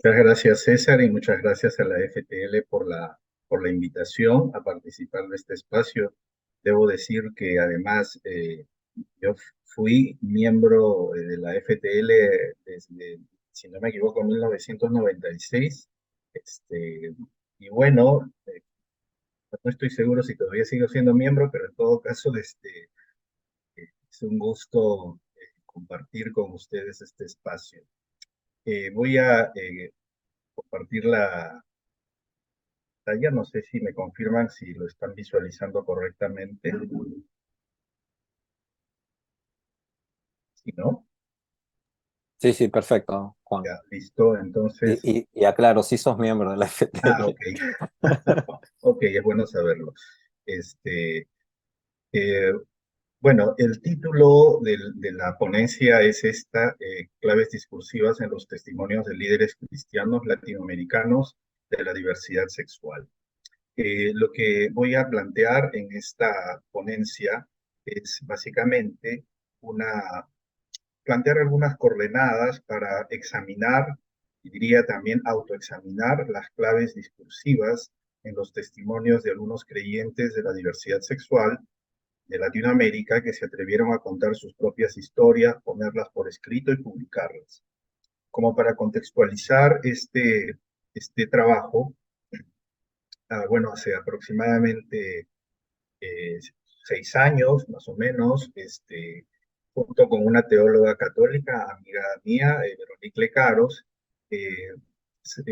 Muchas gracias, César, y muchas gracias a la FTL por la invitación a participar de este espacio. Debo decir que además yo fui miembro de la FTL desde, si no me equivoco, 1996. Este, y bueno, no estoy seguro si todavía sigo siendo miembro, pero en todo caso es un gusto compartir con ustedes este espacio. Voy a compartir la pantalla. No sé si me confirman si lo están visualizando correctamente. Si no, Sí, sí, perfecto, Juan. ya, listo. Entonces, Y aclaro, sí sos miembro de la FTL. ok. Ok, es bueno saberlo. Este, eh, bueno, el título de la ponencia es esta, claves discursivas en los testimonios de líderes cristianos latinoamericanos de la diversidad sexual. Lo que voy a plantear en esta ponencia es básicamente una plantear algunas coordenadas para examinar, y diría también autoexaminar, las claves discursivas en los testimonios de algunos creyentes de la diversidad sexual de Latinoamérica que se atrevieron a contar sus propias historias, ponerlas por escrito y publicarlas. Como para contextualizar este trabajo, bueno, hace aproximadamente eh, 6 años, más o menos, junto con una teóloga católica, amiga mía, Veronique Lecaros.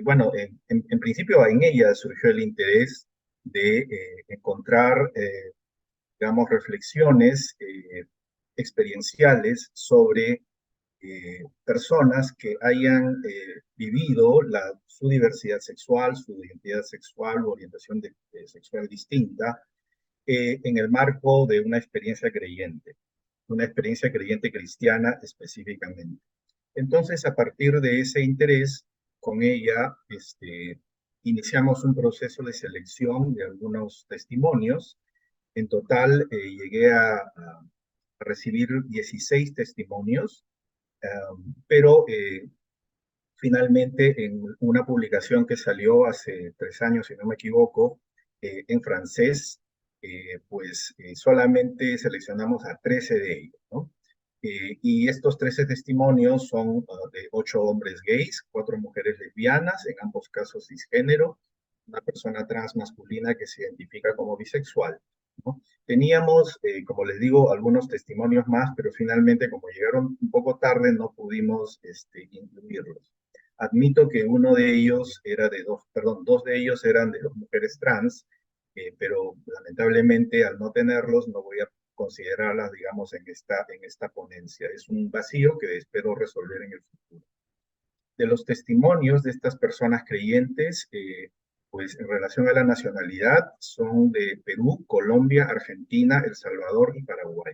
Bueno, en principio en ella surgió el interés de encontrar, digamos, reflexiones experienciales sobre personas que hayan vivido su diversidad sexual, su identidad sexual u orientación sexual distinta en el marco de una experiencia creyente cristiana específicamente. Entonces, a partir de ese interés, con ella iniciamos un proceso de selección de algunos testimonios. En total, llegué a recibir 16 testimonios, pero finalmente en una publicación que salió hace 3 años, si no me equivoco, en francés, solamente seleccionamos a 13 de ellos, ¿no? Y estos 13 testimonios son de 8 hombres gays, 4 mujeres lesbianas, en ambos casos cisgénero, una persona trans masculina que se identifica como bisexual, ¿no? Teníamos, como les digo, algunos testimonios más, pero finalmente, como llegaron un poco tarde, no pudimos incluirlos. Admito que uno de ellos era de dos, perdón, dos de ellos eran de dos mujeres trans, pero lamentablemente al no tenerlos no voy a considerarlas, digamos, en esta ponencia. Es un vacío que espero resolver en el futuro. De los testimonios de estas personas creyentes, pues en relación a la nacionalidad, son de Perú, Colombia, Argentina, El Salvador y Paraguay.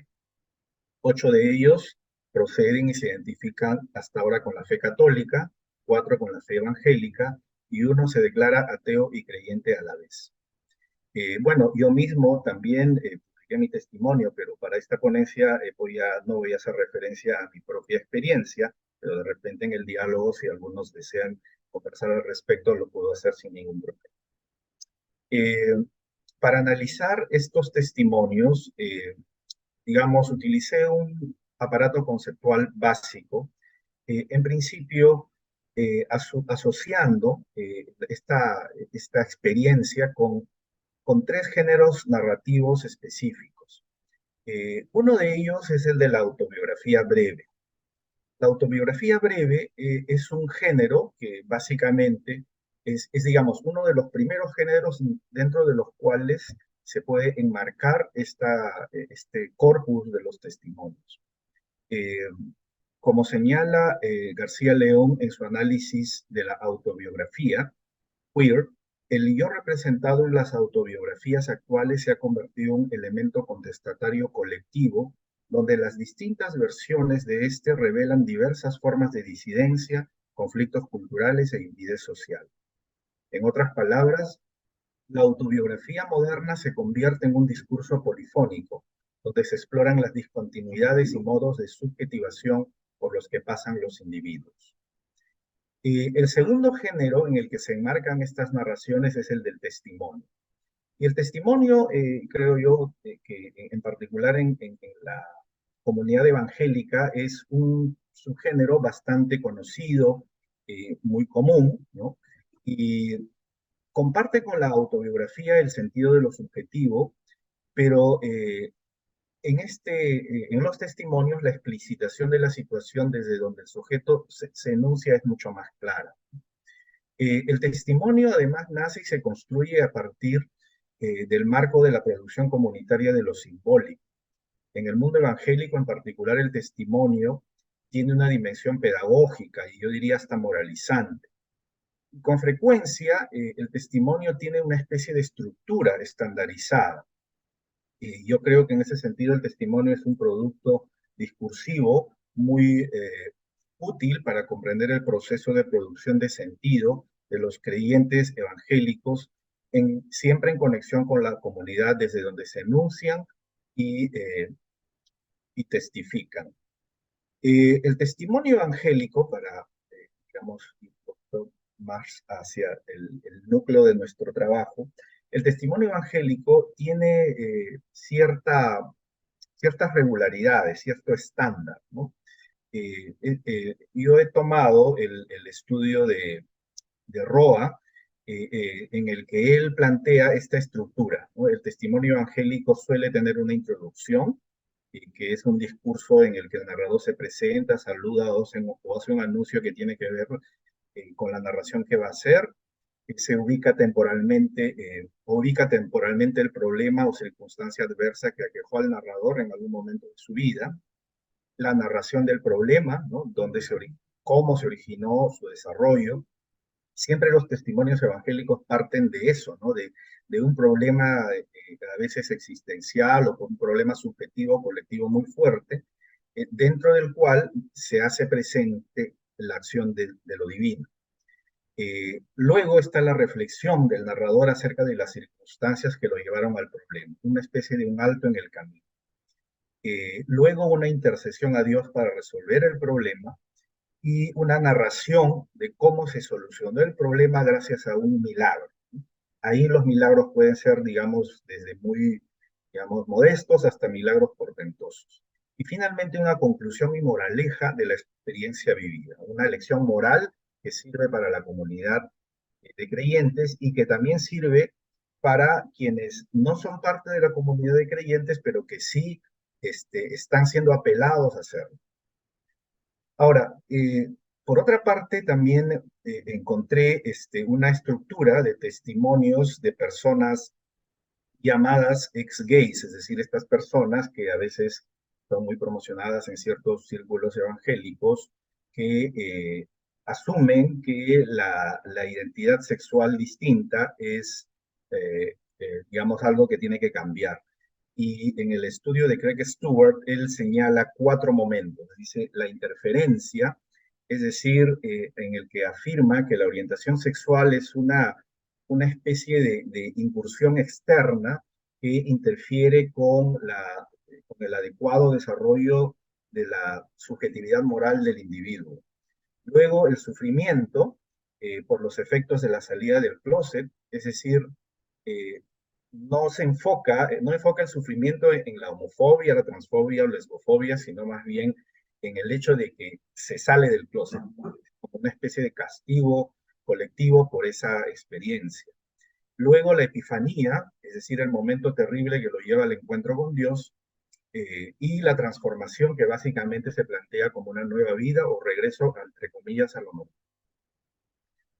8 de ellos proceden y se identifican hasta ahora con la fe católica, 4 con la fe evangélica y uno se declara ateo y creyente a la vez. Bueno, yo mismo también publiqué mi testimonio, pero para esta ponencia no voy a hacer referencia a mi propia experiencia, pero de repente en el diálogo, si algunos desean conversar al respecto, lo puedo hacer sin ningún problema. Eh, para analizar estos testimonios, digamos, utilicé un aparato conceptual básico, en principio asociando esta experiencia con 3 géneros narrativos específicos. Uno de ellos es el de la autobiografía breve. La autobiografía breve es un género que básicamente digamos, uno de los primeros géneros dentro de los cuales se puede enmarcar este corpus de los testimonios. Eh, Como señala García León en su análisis de la autobiografía, queer, el yo representado en las autobiografías actuales se ha convertido en un elemento contestatario colectivo, donde las distintas versiones de este revelan diversas formas de disidencia, conflictos culturales e invidez social. En otras palabras, la autobiografía moderna se convierte en un discurso polifónico, donde se exploran las discontinuidades y modos de subjetivación por los que pasan los individuos. El segundo género en el que se enmarcan estas narraciones es el del testimonio. Y el testimonio, creo yo, que en particular en la comunidad evangélica es un subgénero bastante conocido, muy común, ¿no? Y comparte con la autobiografía el sentido de lo subjetivo, pero en los testimonios la explicitación de la situación desde donde el sujeto se enuncia es mucho más clara. El testimonio además nace y se construye a partir del marco de la producción comunitaria de lo simbólico. En el mundo evangélico en particular el testimonio tiene una dimensión pedagógica y yo diría hasta moralizante. Con frecuencia el testimonio tiene una especie de estructura estandarizada. Yo creo que en ese sentido el testimonio es un producto discursivo muy útil para comprender el proceso de producción de sentido de los creyentes evangélicos, siempre en conexión con la comunidad desde donde se enuncian y, y testifican. El testimonio evangélico, para, digamos, ir un poquito más hacia el núcleo de nuestro trabajo, el testimonio evangélico tiene ciertas regularidades, cierto estándar, ¿no? Yo he tomado el estudio de Roa, en el que él plantea esta estructura, ¿no? El testimonio evangélico suele tener una introducción, que es un discurso en el que el narrador se presenta, saluda o hace un anuncio que tiene que ver con la narración que va a hacer, se ubica temporalmente el problema o circunstancia adversa que aquejó al narrador en algún momento de su vida, la narración del problema, ¿no? Cómo se originó su desarrollo. Siempre los testimonios evangélicos parten de eso, ¿no? De un problema a veces existencial o un problema subjetivo, colectivo muy fuerte, dentro del cual se hace presente la acción de lo divino. Luego está la reflexión del narrador acerca de las circunstancias que lo llevaron al problema, una especie de un alto en el camino. Luego una intercesión a Dios para resolver el problema y una narración de cómo se solucionó el problema gracias a un milagro. Ahí los milagros pueden ser, digamos, desde muy, digamos, modestos hasta milagros portentosos. Y finalmente una conclusión y moraleja de la experiencia vivida, una lección moral que sirve para la comunidad de creyentes y que también sirve para quienes no son parte de la comunidad de creyentes, pero que sí están siendo apelados a hacerlo. Ahora, por otra parte, también encontré una estructura de testimonios de personas llamadas ex-gays, es decir, estas personas que a veces son muy promocionadas en ciertos círculos evangélicos que asumen que la identidad sexual distinta es, digamos, algo que tiene que cambiar. Y en el estudio de Craig Stewart, él señala 4 momentos. Dice la interferencia, es decir, en el que afirma que la orientación sexual es una especie de incursión externa que interfiere con el adecuado desarrollo de la subjetividad moral del individuo. Luego, el sufrimiento por los efectos de la salida del closet, es decir, eh, no enfoca el sufrimiento en la homofobia, la transfobia o la lesbofobia, sino más bien en el hecho de que se sale del closet, como una especie de castigo colectivo por esa experiencia. Luego la epifanía, es decir, el momento terrible que lo lleva al encuentro con Dios, y la transformación que básicamente se plantea como una nueva vida o regreso, entre comillas, a lo normal.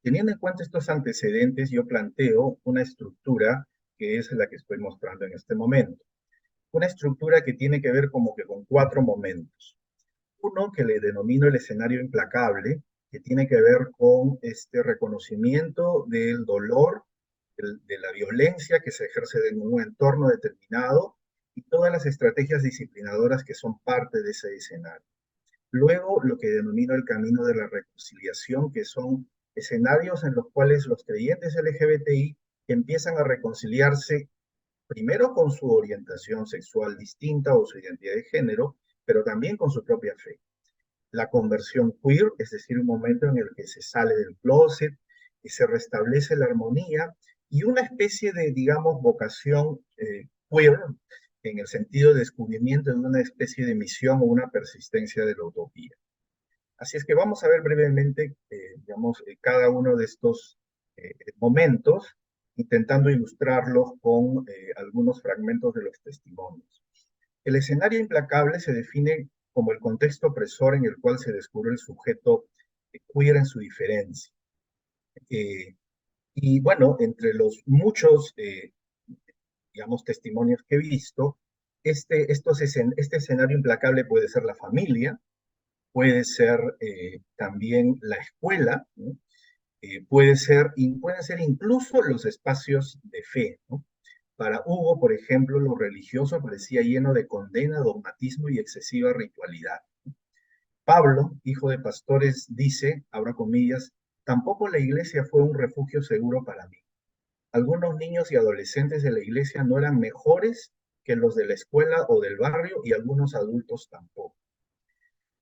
Teniendo en cuenta estos antecedentes, yo planteo una estructura que es la que estoy mostrando en este momento. Una estructura que tiene que ver como que con 4 momentos. Uno que le denomino el escenario implacable, que tiene que ver con este reconocimiento del dolor, de la violencia que se ejerce en un entorno determinado y todas las estrategias disciplinadoras que son parte de ese escenario. Luego, lo que denomino el camino de la reconciliación, que son escenarios en los cuales los creyentes LGBTI empiezan a reconciliarse primero con su orientación sexual distinta o su identidad de género, pero también con su propia fe. la conversión queer, es decir, un momento en el que se sale del closet y se restablece la armonía, y una especie de, digamos, vocación queer, en el sentido de descubrimiento de una especie de misión o una persistencia de la utopía. Así es que vamos a ver brevemente, digamos, cada uno de estos momentos, intentando ilustrarlos con algunos fragmentos de los testimonios. El escenario implacable se define como el contexto opresor en el cual se descubre el sujeto queer en su diferencia. Y bueno, entre los muchos, digamos, testimonios que he visto, este escenario implacable puede ser la familia, puede ser también la escuela, ¿no? Pueden ser incluso los espacios de fe, ¿no? Para Hugo, por ejemplo, lo religioso parecía lleno de condena, dogmatismo y excesiva ritualidad. Pablo, hijo de pastores, dice, abro comillas, tampoco la iglesia fue un refugio seguro para mí. Algunos niños y adolescentes de la iglesia no eran mejores que los de la escuela o del barrio y algunos adultos tampoco.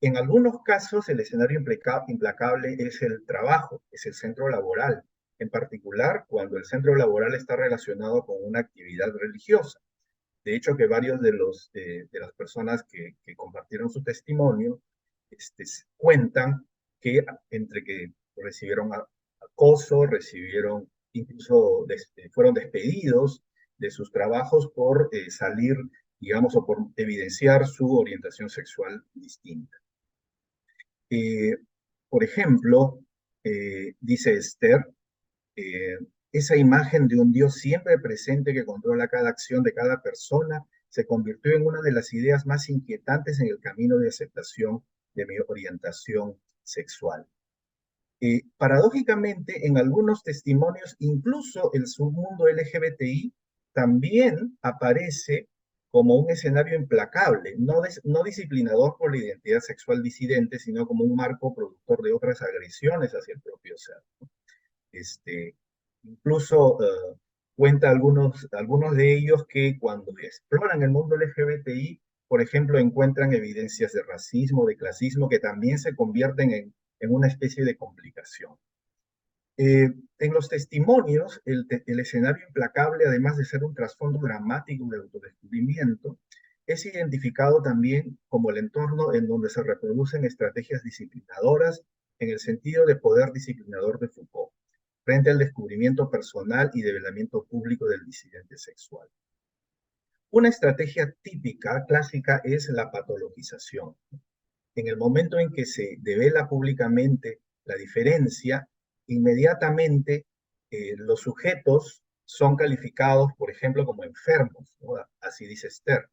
En algunos casos, el escenario implacable es el trabajo, es el centro laboral, en particular cuando el centro laboral está relacionado con una actividad religiosa. De hecho, que varios de las personas que compartieron su testimonio cuentan que entre que recibieron acoso, recibieron incluso fueron despedidos de sus trabajos por salir, digamos, o por evidenciar su orientación sexual distinta. Eh, por ejemplo, dice Esther, eh, esa imagen de un Dios siempre presente que controla cada acción de cada persona se convirtió en una de las ideas más inquietantes en el camino de aceptación de mi orientación sexual. Paradójicamente, en algunos testimonios, incluso el submundo LGBTI también aparece como un escenario implacable, no disciplinador por la identidad sexual disidente, sino como un marco productor de otras agresiones hacia el propio ser. Este, incluso cuenta algunos de ellos que cuando exploran el mundo LGBTI, por ejemplo, encuentran evidencias de racismo, de clasismo, que también se convierten en una especie de complicación. En los testimonios, el escenario implacable, además de ser un trasfondo dramático de autodescubrimiento, es identificado también como el entorno en donde se reproducen estrategias disciplinadoras en el sentido de poder disciplinador de Foucault, frente al descubrimiento personal y develamiento público del disidente sexual. Una estrategia típica, clásica, es la patologización. En el momento en que se devela públicamente la diferencia, inmediatamente los sujetos son calificados, por ejemplo, como enfermos, ¿no? Así dice Esther.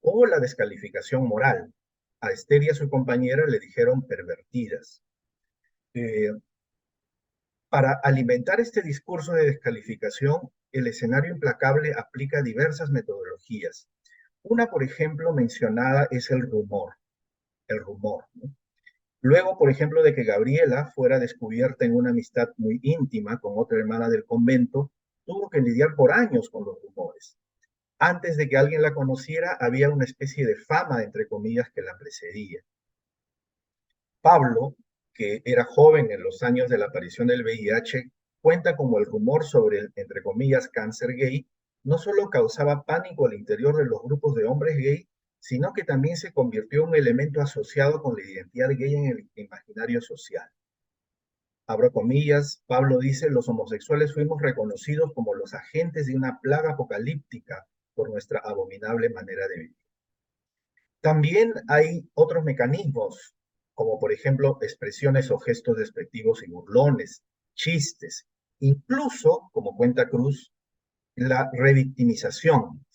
O la descalificación moral. A Esther y a su compañera le dijeron pervertidas. Para alimentar este discurso de descalificación, el escenario implacable aplica diversas metodologías. Una, por ejemplo, mencionada es el rumor. El rumor, ¿no? Luego, por ejemplo, de que Gabriela fuera descubierta en una amistad muy íntima con otra hermana del convento, tuvo que lidiar por años con los rumores. Antes de que alguien la conociera, había una especie de fama, entre comillas, que la precedía. Pablo, que era joven en los años de la aparición del VIH, cuenta como el rumor sobre el, entre comillas, cáncer gay, no solo causaba pánico al interior de los grupos de hombres gay, sino que también se convirtió en un elemento asociado con la identidad gay en el imaginario social. Abro comillas, Pablo dice, los homosexuales fuimos reconocidos como los agentes de una plaga apocalíptica por nuestra abominable manera de vivir. También hay otros mecanismos, como por ejemplo expresiones o gestos despectivos y burlones, chistes, incluso, como cuenta Cruz, la revictimización.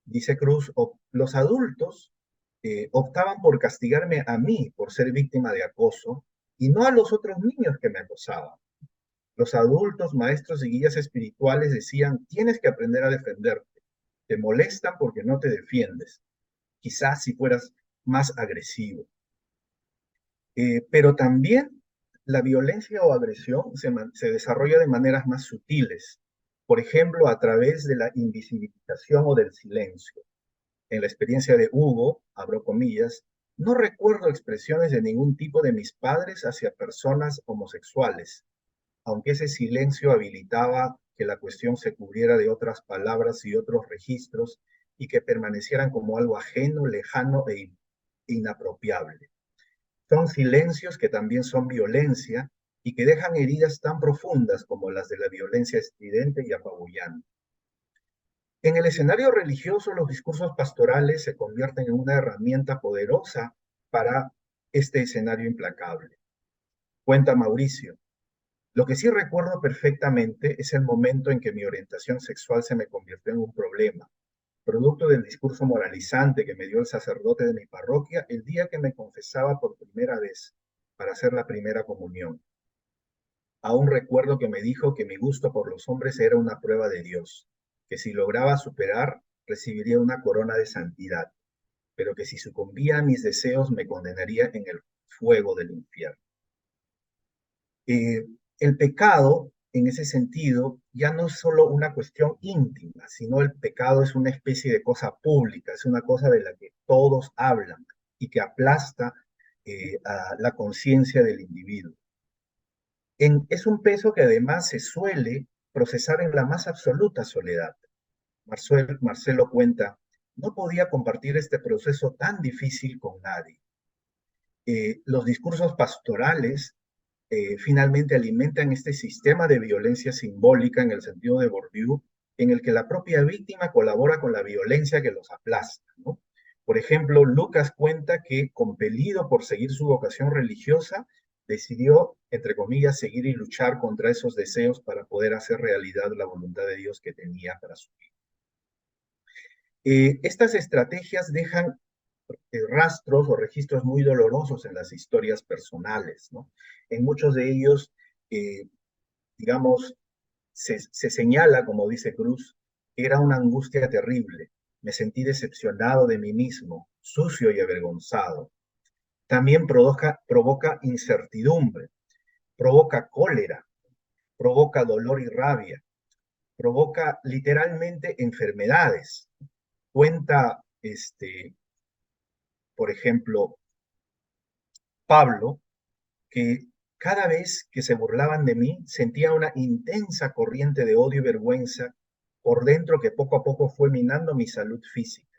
Dice Cruz, los adultos optaban por castigarme a mí por ser víctima de acoso y no a los otros niños que me acosaban. Los adultos, maestros y guías espirituales decían, tienes que aprender a defenderte. Te molestan porque no te defiendes. Quizás si fueras más agresivo. Pero también la violencia o agresión se desarrolla de maneras más sutiles, por ejemplo, a través de la invisibilización o del silencio. En la experiencia de Hugo, abro comillas, No recuerdo expresiones de ningún tipo de mis padres hacia personas homosexuales, aunque ese silencio habilitaba que la cuestión se cubriera de otras palabras y otros registros y que permanecieran como algo ajeno, lejano e inapropiable. Son silencios que también son violencia y que dejan heridas tan profundas como las de la violencia estridente y apabullante. En el escenario religioso, los discursos pastorales se convierten en una herramienta poderosa para este escenario implacable. Cuenta Mauricio: lo que sí recuerdo perfectamente es el momento en que mi orientación sexual se me convirtió en un problema, producto del discurso moralizante que me dio el sacerdote de mi parroquia el día que me confesaba por primera vez para hacer la primera comunión. Aún recuerdo que me dijo que mi gusto por los hombres era una prueba de Dios, que si lograba superar, recibiría una corona de santidad, pero que si sucumbía a mis deseos me condenaría en el fuego del infierno. Eh, el pecado, en ese sentido, ya no es solo una cuestión íntima, sino el pecado es una especie de cosa pública, es una cosa de la que todos hablan y que aplasta a la conciencia del individuo. Es un peso que además se suele procesar en la más absoluta soledad. Marcelo cuenta: no podía compartir este proceso tan difícil con nadie. Los discursos pastorales finalmente alimentan este sistema de violencia simbólica en el sentido de Bourdieu, en el que la propia víctima colabora con la violencia que los aplasta, ¿no? Por ejemplo, Lucas cuenta que, compelido por seguir su vocación religiosa, decidió, entre comillas, seguir y luchar contra esos deseos para poder hacer realidad la voluntad de Dios que tenía para su vida. Estas estrategias dejan rastros o registros muy dolorosos en las historias personales, ¿no? En muchos de ellos, eh, digamos, se señala, como dice Cruz, que era una angustia terrible. Me sentí decepcionado de mí mismo, sucio y avergonzado. También provoca incertidumbre, provoca cólera, provoca dolor y rabia, provoca literalmente enfermedades. Cuenta, por ejemplo, Pablo, que cada vez que se burlaban de mí sentía una intensa corriente de odio y vergüenza por dentro que poco a poco fue minando mi salud física.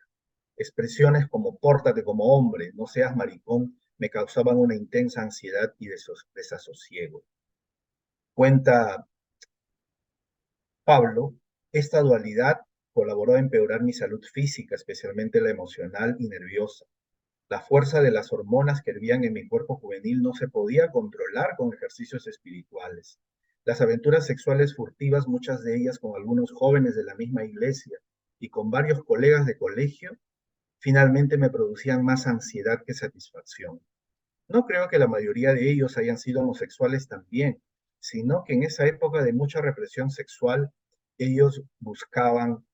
Expresiones como pórtate como hombre, no seas maricón, me causaban una intensa ansiedad y desasosiego. Cuenta Pablo: esta dualidad colaboró a empeorar mi salud física, especialmente la emocional y nerviosa. La fuerza de las hormonas que hervían en mi cuerpo juvenil no se podía controlar con ejercicios espirituales. Las aventuras sexuales furtivas, muchas de ellas con algunos jóvenes de la misma iglesia y con varios colegas de colegio, finalmente me producían más ansiedad que satisfacción. No creo que la mayoría de ellos hayan sido homosexuales también, sino que en esa época de mucha represión sexual, ellos buscaban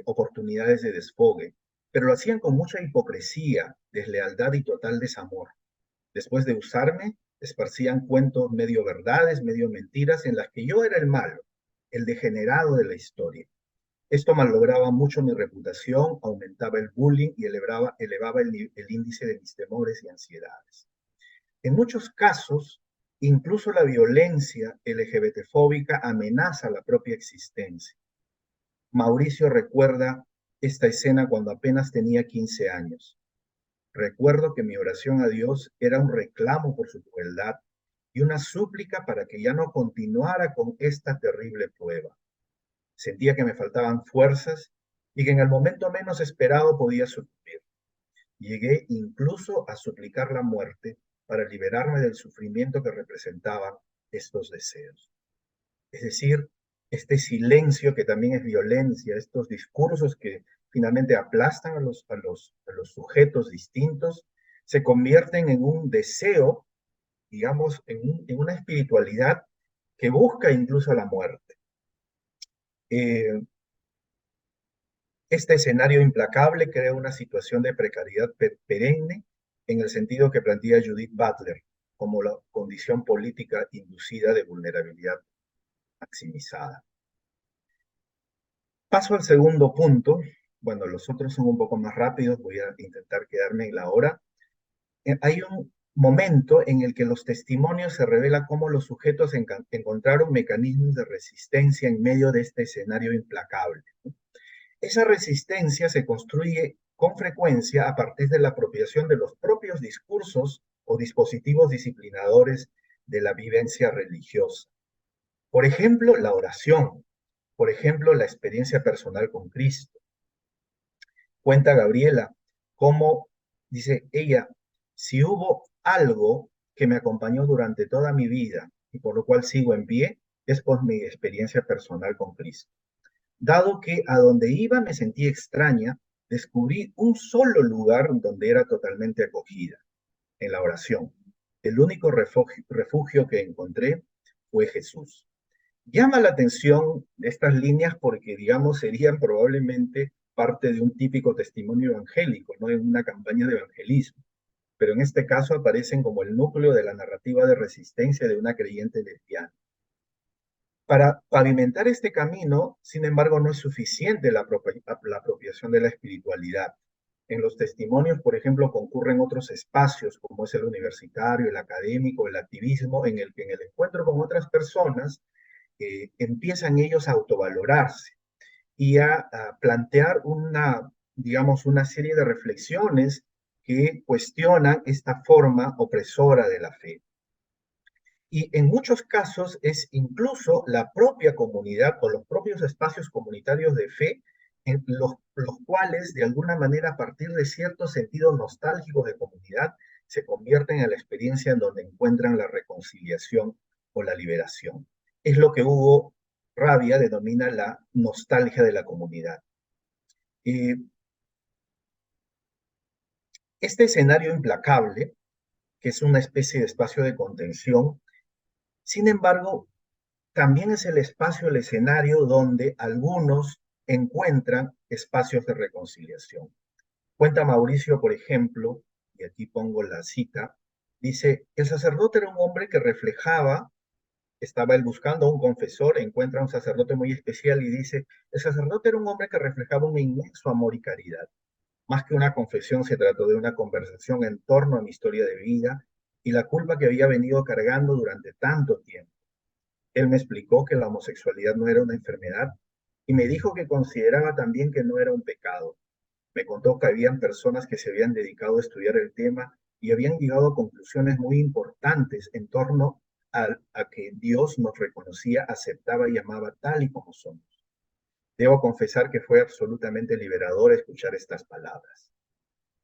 oportunidades de desfogue, pero lo hacían con mucha hipocresía, deslealtad y total desamor. Después de usarme, esparcían cuentos medio verdades, medio mentiras, en las que yo era el malo, el degenerado de la historia. Esto malograba mucho mi reputación, aumentaba el bullying y elevaba el índice de mis temores y ansiedades. En muchos casos, incluso la violencia LGBTfóbica amenaza la propia existencia. Mauricio recuerda esta escena cuando apenas tenía 15 años. Recuerdo que mi oración a Dios era un reclamo por su crueldad y una súplica para que ya no continuara con esta terrible prueba. Sentía que me faltaban fuerzas y que en el momento menos esperado podía sucumbir. Llegué incluso a suplicar la muerte para liberarme del sufrimiento que representaban estos deseos. Es decir, este silencio que también es violencia, estos discursos que finalmente aplastan a los sujetos distintos, se convierten en un deseo, digamos, en una espiritualidad que busca incluso la muerte. Este escenario implacable crea una situación de precariedad perenne en el sentido que plantea Judith Butler como la condición política inducida de vulnerabilidad maximizada. Paso al segundo punto, Bueno, los otros son un poco más rápidos, voy a intentar quedarme en la hora. Hay un momento en el que los testimonios se revela cómo los sujetos encontraron mecanismos de resistencia en medio de este escenario implacable. Esa resistencia se construye con frecuencia a partir de la apropiación de los propios discursos o dispositivos disciplinadores de la vivencia religiosa. Por ejemplo, la oración, por ejemplo, la experiencia personal con Cristo. Cuenta Gabriela cómo, dice ella, si hubo algo que me acompañó durante toda mi vida y por lo cual sigo en pie, es por mi experiencia personal con Cristo. Dado que a donde iba me sentí extraña, descubrí un solo lugar donde era totalmente acogida, en la oración. El único refugio que encontré fue Jesús. Llama la atención estas líneas porque, digamos, serían probablemente parte de un típico testimonio evangélico, no en una campaña de evangelismo, pero en este caso aparecen como el núcleo de la narrativa de resistencia de una creyente lesbiana. Para pavimentar este camino, sin embargo, no es suficiente la apropiación de la espiritualidad. En los testimonios, por ejemplo, concurren otros espacios, como es el universitario, el académico, el activismo, en el que en el encuentro con otras personas empiezan ellos a autovalorarse y a plantear digamos, una serie de reflexiones que cuestionan esta forma opresora de la fe. Y en muchos casos es incluso la propia comunidad o los propios espacios comunitarios de fe en los cuales, de alguna manera, a partir de ciertos sentidos nostálgicos de comunidad, se convierten en la experiencia en donde encuentran la reconciliación o la liberación. Es lo que Hugo Rabia denomina la nostalgia de la comunidad. Eh, este escenario implacable, que es una especie de espacio de contención, sin embargo, también es el espacio, el escenario donde algunos encuentran espacios de reconciliación. Cuenta Mauricio, por ejemplo, y aquí pongo la cita, dice, el sacerdote era un hombre que reflejaba, estaba él buscando un confesor, encuentra a un sacerdote muy especial y dice, el sacerdote era un hombre que reflejaba un inmenso amor y caridad. Más que una confesión, se trató de una conversación en torno a mi historia de vida y la culpa que había venido cargando durante tanto tiempo. Él me explicó que la homosexualidad no era una enfermedad y me dijo que consideraba también que no era un pecado. Me contó que habían personas que se habían dedicado a estudiar el tema y habían llegado a conclusiones muy importantes en torno a que Dios nos reconocía, aceptaba y amaba tal y como somos. Debo confesar que fue absolutamente liberador escuchar estas palabras.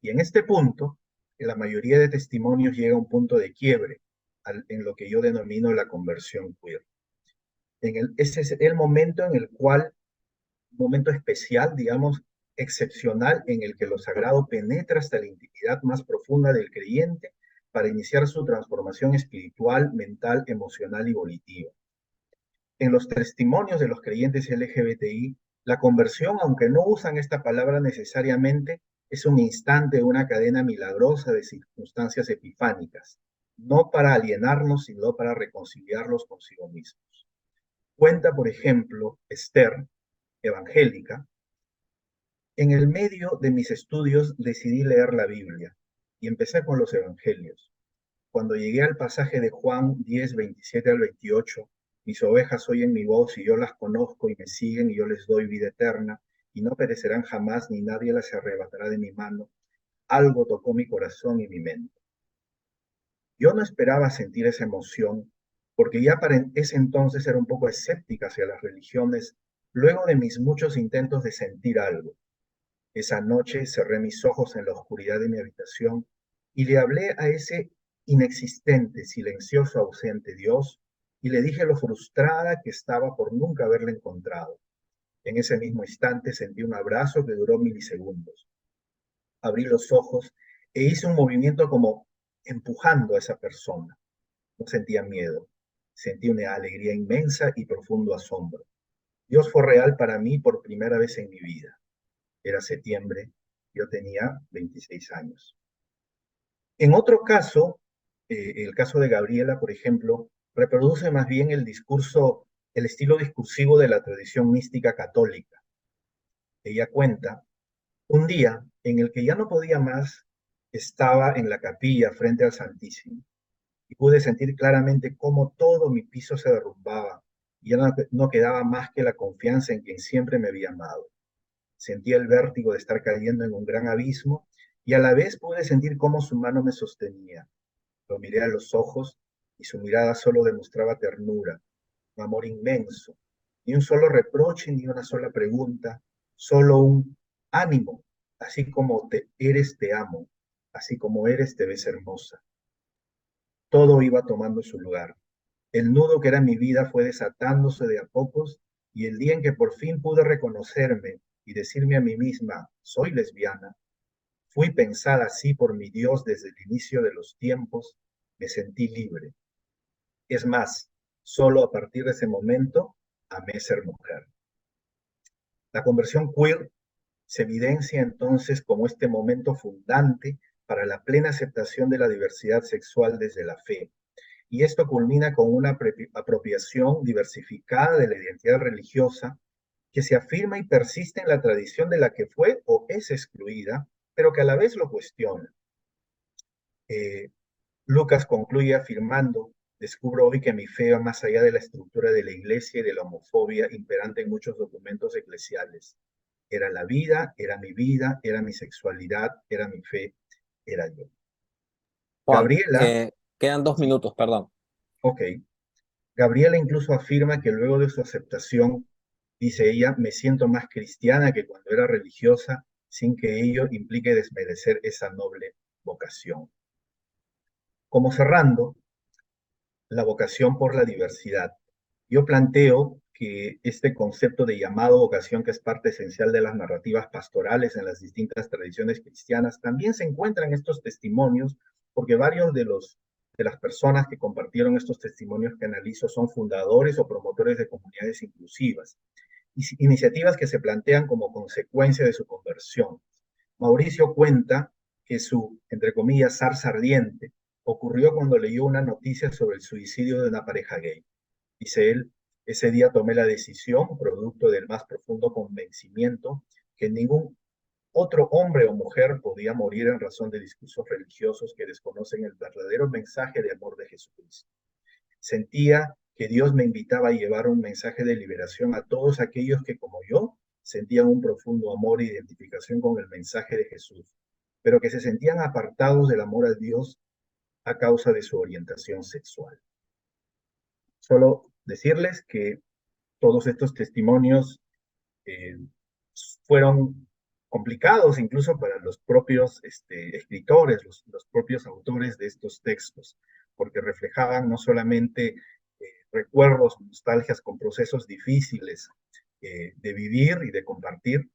Y en este punto, en la mayoría de testimonios llega a un punto de quiebre en lo que yo denomino la conversión queer. Ese es el momento en el cual, un momento especial, digamos, excepcional, en el que lo sagrado penetra hasta la intimidad más profunda del creyente para iniciar su transformación espiritual, mental, emocional y volitiva. En los testimonios de los creyentes LGBTI, la conversión, aunque no usan esta palabra necesariamente, es un instante, una cadena milagrosa de circunstancias epifánicas, no para alienarnos, sino para reconciliarlos consigo mismos. Cuenta, por ejemplo, Esther, evangélica, en el medio de mis estudios decidí leer la Biblia y empecé con los evangelios. Cuando llegué al pasaje de Juan 10, 27 al 28, mis ovejas oyen mi voz y yo las conozco y me siguen y yo les doy vida eterna y no perecerán jamás ni nadie las arrebatará de mi mano, algo tocó mi corazón y mi mente. Yo no esperaba sentir esa emoción porque ya para ese entonces era un poco escéptica hacia las religiones, luego de mis muchos intentos de sentir algo. Esa noche cerré mis ojos en la oscuridad de mi habitación y le hablé a ese inexistente, silencioso, ausente Dios y le dije lo frustrada que estaba por nunca haberle encontrado. En ese mismo instante sentí un abrazo que duró milisegundos. Abrí los ojos e hice un movimiento como empujando a esa persona. No sentía miedo, sentí una alegría inmensa y profundo asombro. Dios fue real para mí por primera vez en mi vida. Era septiembre, yo tenía 26 años. En otro caso, el caso de Gabriela, por ejemplo, reproduce más bien el estilo discursivo de la tradición mística católica. Ella cuenta, Un día en el que ya no podía más, estaba en la capilla frente al Santísimo y pude sentir claramente cómo todo mi piso se derrumbaba y ya no quedaba más que la confianza en quien siempre me había amado. Sentía el vértigo de estar cayendo en un gran abismo y a la vez pude sentir cómo su mano me sostenía. Lo miré a los ojos y su mirada solo demostraba ternura, un amor inmenso, ni un solo reproche ni una sola pregunta, solo un ánimo, así como te eres te amo, así como eres te ves hermosa. Todo iba tomando su lugar. El nudo que era mi vida fue desatándose de a pocos y el día en que por fin pude reconocerme y decirme a mí misma, soy lesbiana, fui pensada así por mi Dios desde el inicio de los tiempos, me sentí libre. Es más, solo a partir de ese momento amé ser mujer. La conversión queer se evidencia entonces como este momento fundante para la plena aceptación de la diversidad sexual desde la fe. Y esto culmina con una apropiación diversificada de la identidad religiosa que se afirma y persiste en la tradición de la que fue o es excluida, pero que a la vez lo cuestiona. Eh, Lucas concluye afirmando, descubro hoy que mi fe va más allá de la estructura de la iglesia y de la homofobia imperante en muchos documentos eclesiales. Era la vida, era mi sexualidad, era mi fe, era yo. Juan, Gabriela, quedan 2 minutos, perdón. ok, Gabriela incluso afirma que luego de su aceptación, dice ella, me siento más cristiana que cuando era religiosa, sin que ello implique desmerecer esa noble vocación. Como cerrando, la vocación por la diversidad. Yo planteo que este concepto de llamado vocación, que es parte esencial de las narrativas pastorales en las distintas tradiciones cristianas, también se encuentra en estos testimonios, porque varios de las personas que compartieron estos testimonios que analizo son fundadores o promotores de comunidades inclusivas, iniciativas que se plantean como consecuencia de su conversión. Mauricio cuenta que su, entre comillas, zarza ardiente ocurrió cuando leyó una noticia sobre el suicidio de una pareja gay. Dice él, ese día tomé la decisión, producto del más profundo convencimiento, que ningún otro hombre o mujer podía morir en razón de discursos religiosos que desconocen el verdadero mensaje de amor de Jesucristo. Sentía que Dios me invitaba a llevar un mensaje de liberación a todos aquellos que, como yo, sentían un profundo amor e identificación con el mensaje de Jesús, pero que se sentían apartados del amor a Dios a causa de su orientación sexual. Solo decirles que todos estos testimonios eh, fueron complicados incluso para los propios escritores, los propios autores de estos textos, porque reflejaban no solamente recuerdos, nostalgias con procesos difíciles de vivir y de compartir,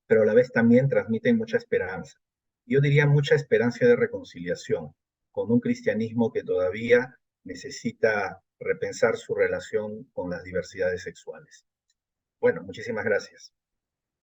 pero a la vez también transmiten mucha esperanza. Yo diría mucha esperanza de reconciliación con un cristianismo que todavía necesita repensar su relación con las diversidades sexuales. Bueno, muchísimas gracias.